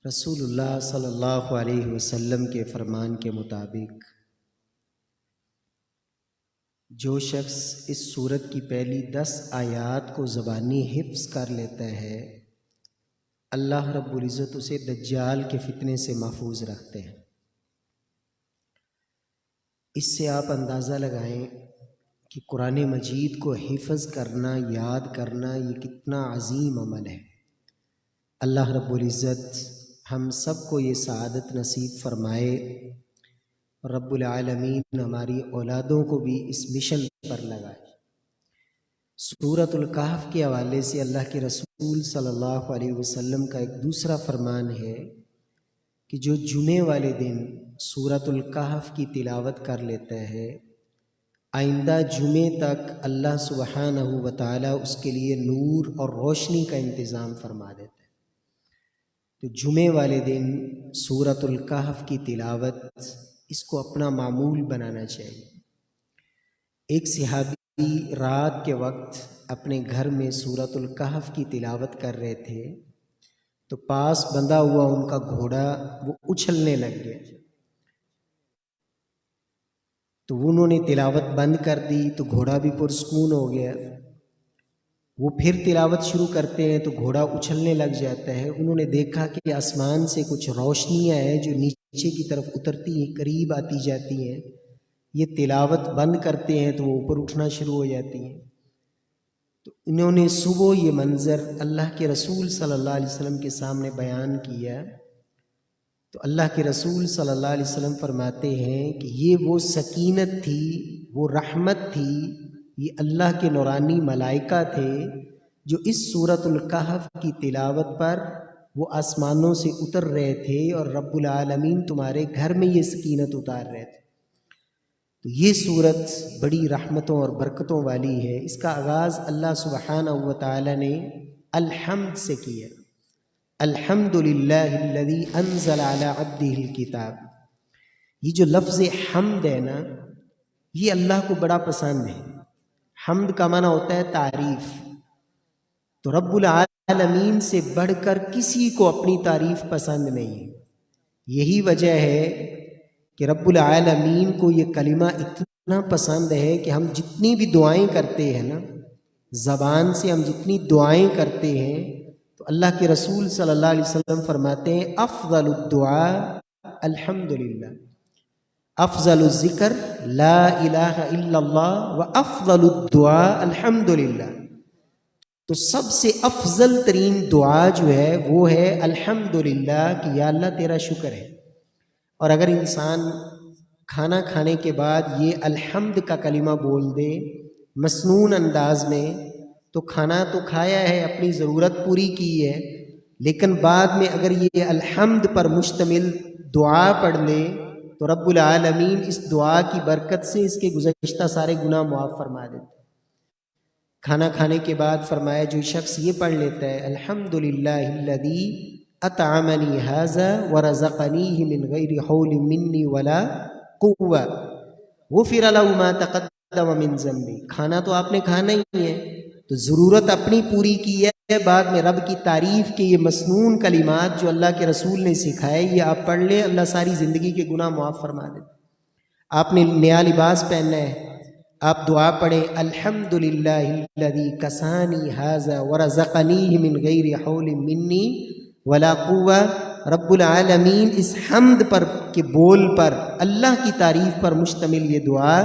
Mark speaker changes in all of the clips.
Speaker 1: رسول اللہ صلی اللہ علیہ وسلم کے فرمان کے مطابق جو شخص اس سورت کی پہلی 10 آیات کو زبانی حفظ کر لیتا ہے، اللہ رب العزت اسے دجال کے فتنے سے محفوظ رکھتے ہیں۔ اس سے آپ اندازہ لگائیں کہ قرآن مجید کو حفظ کرنا، یاد کرنا یہ کتنا عظیم عمل ہے۔ اللہ رب العزت ہم سب کو یہ سعادت نصیب فرمائے، رب العالمین ہماری اولادوں کو بھی اس مشن پر لگائے۔ سورۃ الکہف کے حوالے سے اللہ کے رسول صلی اللہ علیہ وسلم کا ایک دوسرا فرمان ہے کہ جو جمعے والے دن سورۃ الکہف کی تلاوت کر لیتا ہے، آئندہ جمعے تک اللہ سبحانہ و تعالی اس کے لیے نور اور روشنی کا انتظام فرما دیتا ہے۔ تو جمعے والے دن سورۃ الکہف کی تلاوت اس کو اپنا معمول بنانا چاہیے۔ ایک صحابی رات کے وقت اپنے گھر میں سورۃ الکہف کی تلاوت کر رہے تھے تو پاس بندھا ہوا ان کا گھوڑا وہ اچھلنے لگ گیا، تو انہوں نے تلاوت بند کر دی تو گھوڑا بھی پرسکون ہو گیا۔ وہ پھر تلاوت شروع کرتے ہیں تو گھوڑا اچھلنے لگ جاتا ہے۔ انہوں نے دیکھا کہ آسمان سے کچھ روشنیاں ہیں جو نیچے کی طرف اترتی ہیں، قریب آتی جاتی ہیں۔ یہ تلاوت بند کرتے ہیں تو وہ اوپر اٹھنا شروع ہو جاتی ہیں۔ تو انہوں نے صبح یہ منظر اللہ کے رسول صلی اللہ علیہ وسلم کے سامنے بیان کیا تو اللہ کے رسول صلی اللہ علیہ وسلم فرماتے ہیں کہ یہ وہ سکینت تھی، وہ رحمت تھی، یہ اللہ کے نورانی ملائکہ تھے جو اس سورۃ الکہف کی تلاوت پر وہ آسمانوں سے اتر رہے تھے اور رب العالمین تمہارے گھر میں یہ سکینت اتار رہے تھے۔ تو یہ سورت بڑی رحمتوں اور برکتوں والی ہے۔ اس کا آغاز اللہ سبحانہ و تعالی نے الحمد سے کیا۔ الحمد للہ الذی انزل علی عبدہ الکتاب۔ یہ جو لفظ حمد ہے نا، یہ اللہ کو بڑا پسند ہے۔ حمد کا معنی ہوتا ہے تعریف۔ تو رب العالمین سے بڑھ کر کسی کو اپنی تعریف پسند نہیں ہے۔ یہی وجہ ہے کہ رب العالمین کو یہ کلمہ اتنا پسند ہے کہ ہم جتنی بھی دعائیں کرتے ہیں نا، زبان سے ہم جتنی دعائیں کرتے ہیں، تو اللہ کے رسول صلی اللہ علیہ وسلم فرماتے ہیں افضل الدعاء الحمدللہ، افضل الذکر لا الہ الا اللہ و افضل الدعاء الحمدللہ۔ تو سب سے افضل ترین دعا جو ہے وہ ہے الحمدللہ کہ یا اللہ تیرا شکر ہے۔ اور اگر انسان کھانا کھانے کے بعد یہ الحمد کا کلمہ بول دے مسنون انداز میں، تو کھانا تو کھایا ہے، اپنی ضرورت پوری کی ہے، لیکن بعد میں اگر یہ الحمد پر مشتمل دعا پڑھ لے تو رب العالمین اس دعا کی برکت سے اس کے گزشتہ سارے گناہ معاف فرما دیتے۔ کھانا کھانے کے بعد فرمایا جو شخص یہ پڑھ لیتا ہے الحمدللہ الذی اطعمنی ھذا ورزقنیہ من غیر حول منی ولا قوہ غفر لہ ما تقدم من ذنبی۔ کھانا تو آپ نے کھانا ہی ہے، تو ضرورت اپنی پوری کی ہے، بعد میں رب کی تعریف کے یہ مسنون کلمات جو اللہ کے رسول نے سکھائے یہ آپ پڑھ لیں، اللہ ساری زندگی کے گناہ معاف فرما دے۔ آپ نے نیا لباس پہننا ہے، آپ دعا پڑھیں الحمدللہ الذی کسانی ھذا ورزقنیہ من غیر حول منی ولا قوہ۔ رب العالمین اس حمد پر کے بول پر، اللہ کی تعریف پر مشتمل یہ دعا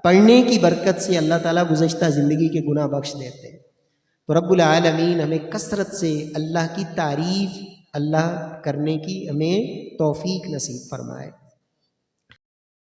Speaker 1: پڑھنے کی برکت سے اللہ تعالیٰ گزشتہ زندگی کے گناہ بخش دیتے ہیں۔ تو رب العالمین ہمیں کثرت سے اللہ کی تعریف اللہ کرنے کی ہمیں توفیق نصیب فرمائے۔